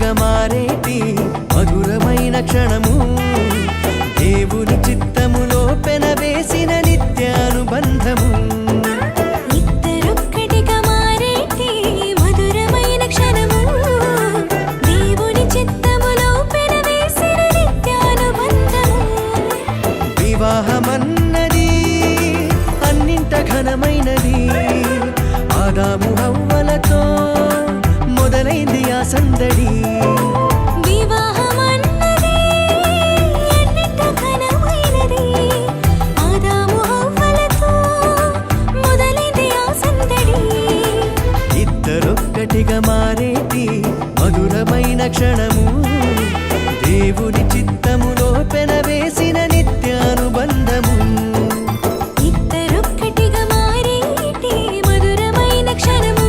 ఒక్కటిగా మారేటి మధురమైన క్షణము దేవుని చిత్తములో పెనవేసిన నిత్యానుబంధము ఇద్దరొక్కటిగా మారేటి మధురమైన క్షణము దేవుని చిత్తములో పెనవేసిన నిత్యానుబంధము వివాహమన్నది అన్నింట ఘనమైనది ఆదాము హవ్వలతో మొదలైంది ఆ సందడి వివాహమన్నది అన్నింట ఘనమైనది ఆదాము హవ్వలతో మొదలైంది ఆ సందడి ఇద్దరొక్కటిగా మారేటి మధురమైన క్షణము దేవుని చిత్తములో పెనవేసిన నిత్యానుబంధము ఇద్దరొక్కటిగా మారేటి మధురమైన క్షణము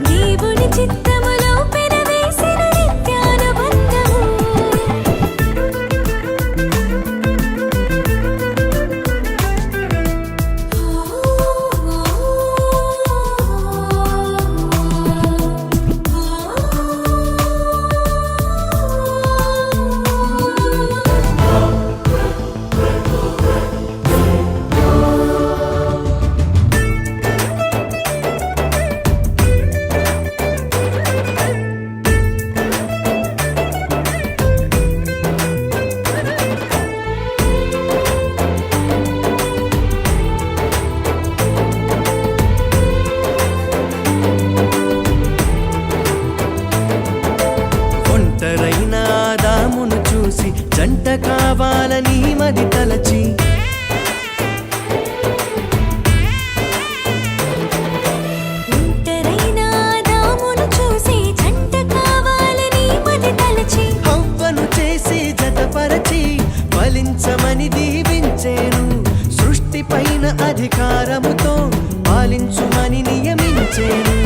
దేవుని చిత్తములో పెనవేసిన నిత్యానుబంధము ఒంటరైన ఆదామును చూసి జంట కావాలని మది తలచి ఒంటరైన ఆదామును చూసి జంట కావాలని మది తలచి హవ్వను చేసి జతపరచి ఫలించమని దీవించేను సృష్టిపైన అధికారముతో పాలించుమని నియమించేను